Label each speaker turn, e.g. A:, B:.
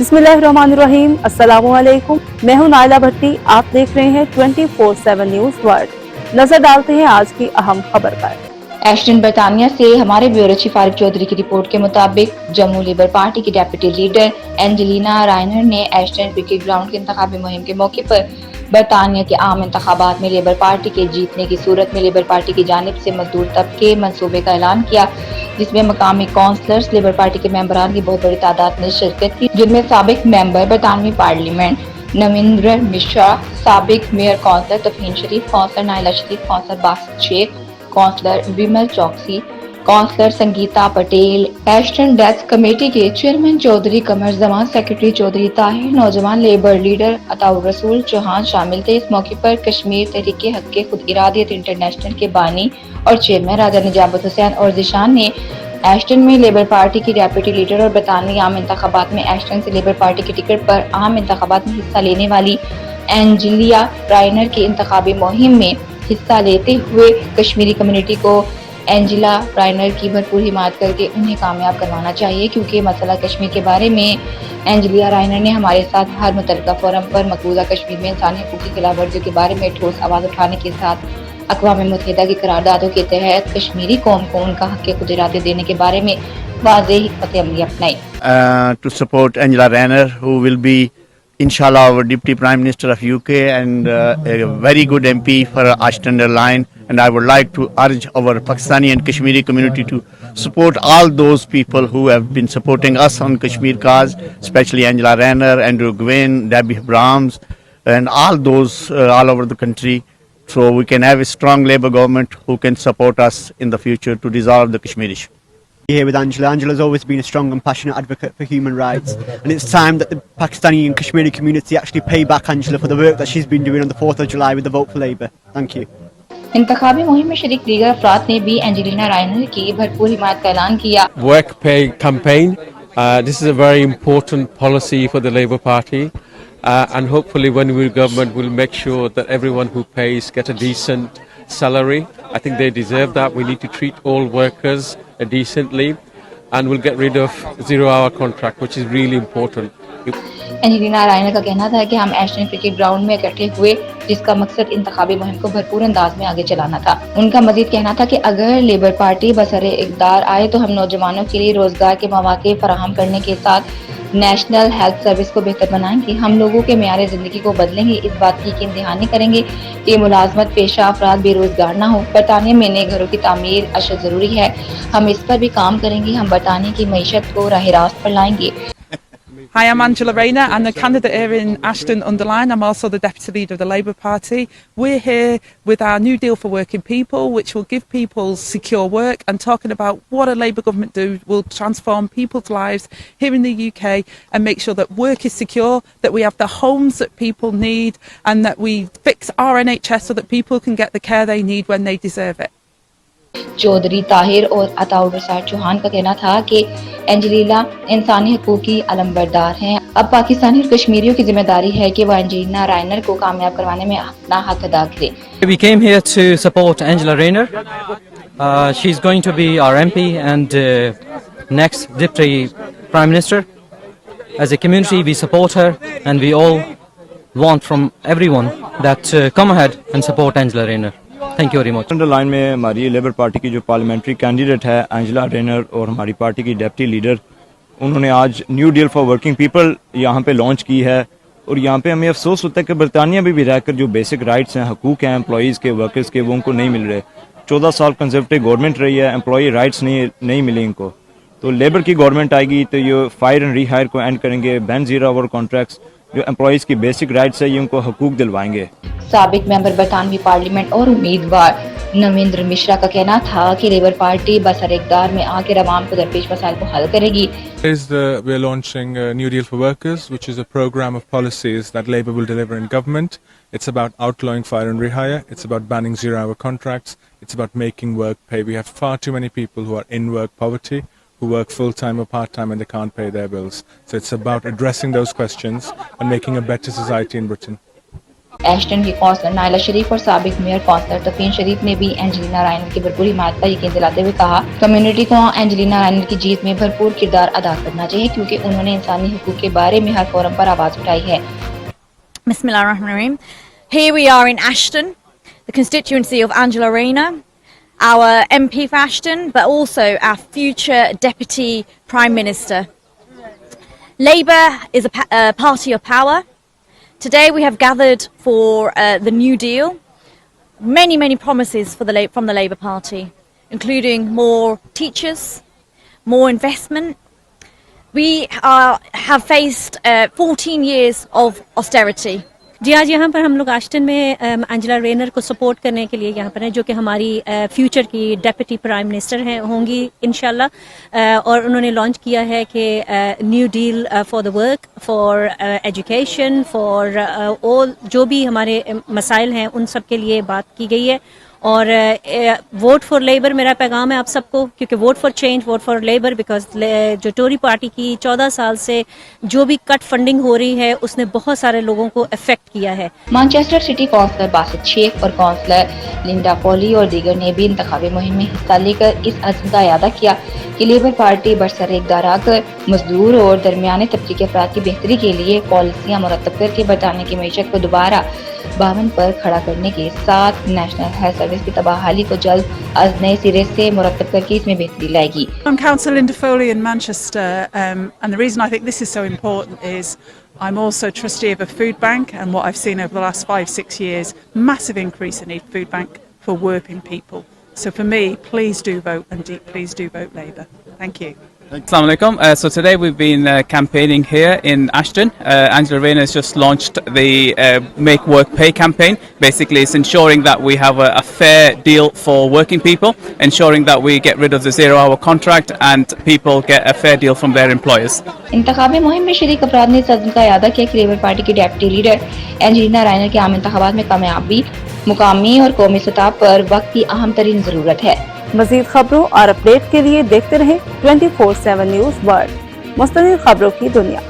A: बिस्मिल्लाहिर्रहमानिर्रहीम, अस्सलामुअलैकुम। मैं हूं नाइला भट्टी। आप देख रहे हैं 24/7 न्यूज वर्ल्ड। नजर डालते हैं आज की अहम खबर पर।
B: एस्टन बरतानिया से हमारे ब्यूरो चीफ फारूक चौधरी की रिपोर्ट के मुताबिक जम्मू लेबर पार्टी की डेप्यूटी लीडर एंजेलिना रायनर ने एस्टन क्रिकेट ग्राउंड की इंतखाबी मुहिम के मौके पर बरतानिया के आम इंतखाबात में लेबर पार्टी के जीतने की सूरत में लेबर पार्टी की जानिब से मजदूर तबके मंसूबे का ऐलान किया, जिसमें मकामी काउंसलर्स लेबर पार्टी के मेंबरान की बहुत बड़ी तादाद ने शिरकत की, जिनमें साबिक मेंबर बरतानवी पार्लियामेंट नविंद्र मिश्रा, साबिक mayor councillor Tafheen Sharif, councillor Naila Sharif, councillor Basit Sheikh, councillor Vimal Chauksi, councillor Sangeeta Patel, Aston desk committee के चेयरमैन चौधरी कमर जमान, सेक्रेटरी चौधरी ताहिर, नौजवान लेबर लीडर अताउर रसूल चौहान शामिल थे। इस मौके पर कश्मीर तहरीक हक के खुद इरादियत इंटरनेशनल के बानी और चेयरमैन राजा निजामत हुसैन और जिशान ने एस्टन में लेबर पार्टी की डेप्यूटी लीडर और बरतानवी आम इंतखाबात में एस्टन से लेबर पार्टी के टिकट पर आम इंतखाबात में हिस्सा लेने वाली एंजेलिया रायनर की इंतखाबी मुहिम में हिस्सा लेते हुए कश्मीरी कम्युनिटी को एंजेला रायनर की भरपूर हिमायत करके उन्हें कामयाब करवाना चाहिए, क्योंकि मसला कश्मीर के बारे में एंजेलिया रायनर ने हमारे साथ हर मुतल्लिका फोरम पर मकबूजा कश्मीर में इंसानी हकूक़ की खिलाफवर्जियों के बारे में ठोस आवाज़ उठाने के साथ अक़वाम मुत्तहिदा की करारदादों के तहत कश्मीरी कौम को उनका हक़ खुद इरादे देने के बारे में वाज़ेह हिकमत अमली अपनाई।
C: To support Angela Rayner, who will be inshallah our Deputy Prime Minister of UK and a very good MP for Ashton Line, and I would like to urge our Pakistani and Kashmiri community to support all those people who have been supporting us on Kashmir cause, especially Angela Rayner, Andrew Gwynn, Debbie Brahms, and all those all over the country, so we can have a strong Labour government who can support us in the future to resolve the Kashmir issue.
D: Here with Angela. Angela's always been a strong and passionate advocate for human rights, and it's time that the Pakistani and Kashmiri community actually pay back Angela for the work that she's been doing on the 4th of July with the Vote for Labour. Thank you.
B: इंतखाबी मुहिम में शरीक दीगर अफराद ने भी Angelina रायनर की भरपूर हिमायत का ऐलान किया।
E: Work pay campaign. This is a very important policy for the Labour Party, and hopefully when we government will make sure that everyone who pays get a decent salary. I think they deserve that. We need to treat all workers decently, and we'll get rid of zero-hour contract, which is really important.
B: Angelina रायनर का कहना था कि हम Aston cricket ground में इकट्ठे हुए, जिसका मकसद इंतखाबी मुहिम को भरपूर अंदाज में आगे चलाना था। उनका मजीद कहना था कि अगर लेबर पार्टी बसरे इक़्तिदार आए तो हम नौजवानों के लिए रोजगार के मौके फराहम करने के साथ नेशनल हेल्थ सर्विस को बेहतर बनाएंगे। हम लोगों के मेयार ज़िंदगी को बदलेंगे। इस बात की यकीन दहानी करेंगे कि मुलाजमत पेशा अफराद बेरोजगार न हो। बरतानिया में नए घरों की तामीर अशद ज़रूरी है। हम इस पर भी काम करेंगे। हम बरतानिया की मईशत को राह रास्त पर लाएंगे।
F: Hi, I'm Angela Rayner. I'm the candidate here in Ashton under Lyne. I'm also the deputy leader of the Labour Party. We're here with our new deal for working people, which will give people secure work, and talking about what a Labour government will transform people's lives here in the UK and make sure that work is secure, that we have the homes that people need, and that we fix our NHS so that people can get the care they need when they deserve it.
B: Chaudhary Tahir और अताउर रसूल चौहान का कहना था कि Angelina इंसानी हकूक़ की अलमबरदार हैं। अब पाकिस्तानी और कश्मीरियों की जिम्मेदारी है कि वह एंजेलिना रायनर को कामयाब करवाने में अपना हक अदा करें।
G: We came here to support Angela Rayner. She's going to be our MP and next Deputy Prime Minister. As a community, we support her, and we all want from everyone that come ahead and support Angela Rayner. Thank you very much.
H: Line में हमारी labour party की जो parliamentary candidate है Angela रेनर और हमारी party की deputy leader, उन्होंने आज new deal for working people यहाँ पे लॉन्च की है। और यहाँ पे हमें अफसोस होता है कि बरतानिया में भी रहकर जो बेसिक राइट्स हैं, हकूक़ हैं एम्प्लॉयज़ के, वर्कर्स के, वो उनको नहीं मिल रहे। 14 साल कंजर्वेटिव गवर्नमेंट रही है, एम्प्लॉई राइट्स नहीं मिले इनको। तो लेबर की गवर्नमेंट आएगी तो ये फायर एंड रीहायर को एंड करेंगे, बैन जीरो आवर कॉन्ट्रैक्ट्स, जो एम्प्लॉयज़ की बेसिक राइट्स है ये उनको हकूक़ दिलवाएंगे।
B: साबिक मेंबर बरतानवी पार्लियामेंट और उम्मीदवार नविंद्र मिश्रा का कहना था कि लेबर पार्टी बसरे इक़्तिदार में आकर अवाम को दरपेश मसाइल को हल करेगी।
I: We're launching a New Deal for Workers, which is a program of policies that Labour will deliver in government. It's about outlawing fire and rehire. It's about banning zero-hour contracts. It's about making work pay. We have far too many people who are in work poverty, who work full-time or part-time and they can't pay their bills. So it's about addressing those questions and making a better society in Britain.
B: Aston की councillor Naila शरीफ और साबिक mayor councillor तफीन शरीफ ने भी Angelina रायनर की भरपूर हिमायत का यकीन दिलाते हुए कहा, कम्युनिटी को एंजेलिना रायनर की जीत में भरपूर किरदार अदा करना चाहिए क्योंकि उन्होंने इंसानी हुकूक के बारे में हर फोरम पर आवाज उठाई है।
J: Bismillahirrahmanirrahim. Here we are in Ashton, the constituency of Angela Rayner, our MP for Ashton, but also our future Deputy Prime Minister. Labour is a party of power. Today we have gathered for the New Deal. Many promises from the Labour Party, including more teachers, more investment. We have faced 14 years of austerity.
A: जी आज यहाँ पर हम लोग आश्टन में Angela रेनर को support करने के लिए यहाँ पर हैं, जो कि हमारी फ्यूचर की डेप्यूटी प्राइम मिनिस्टर हैं होंगी इंशाल्लाह। और उन्होंने लॉन्च किया है कि new deal for the work, for education, for all जो भी हमारे मसाइल हैं उन सब के लिए बात की गई है। और वोट फॉर लेबर मेरा पैगाम है आप सबको, क्योंकि vote for change, vote for labour, because जो टोरी पार्टी की 14 साल से जो भी कट फंडिंग हो रही है उसने बहुत सारे लोगों को अफेक्ट किया है।
B: Manchester City councillor Basit Sheikh और कौंसलर लिंडा पॉली और दीगर ने भी इंतखाबी मुहिम में हिस्सा लेकर इस अज़्म का इरादा किया कि लेबर पार्टी बरसर इक़्तिदार आकर मजदूर और दरमियाने तबके के अफराद की बेहतरी के लिए पॉलिसियाँ मुरतब करके बरतानिया की मीशत को दोबारा बावन पर खड़ा करने के साथ नेशनल हेल्थ सर्विस की तबाहाली को जल्द अज नए सिरे से मुरतब करके इसमें बेहतरी लाएगी।
F: I'm Councillor Linda Foley in Manchester, and the reason I think this is so important is I'm also trustee of a food bank, and what I've seen over the last 5-6 years, massive increase in need food bank for working people. So for me, please do vote, and please do vote Labour. Thank you.
K: Assalamu alaikum. So today we've been campaigning here in Ashton. Angela Rayner has just launched the Make Work Pay campaign. Basically, it's ensuring that we have a fair deal for working people, ensuring that we get rid of the zero-hour contract and people get a fair deal from their employers.
B: इंतखाबी मुहिम में शरीक अफराद ने इस अज़्म का इरादा किया कि लेबर पार्टी की डेप्यूटी लीडर एंजेलिना रायनर के आम इंतखाबात में कामयाबी मुकामी और कौमी सतह पर वक्त की अहम तरीन जरूरत है।
A: मज़ीद खबरों और अपडेट के लिए देखते रहें 24/7 न्यूज़ वर्ल्ड, मुस्तकिल खबरों की दुनिया।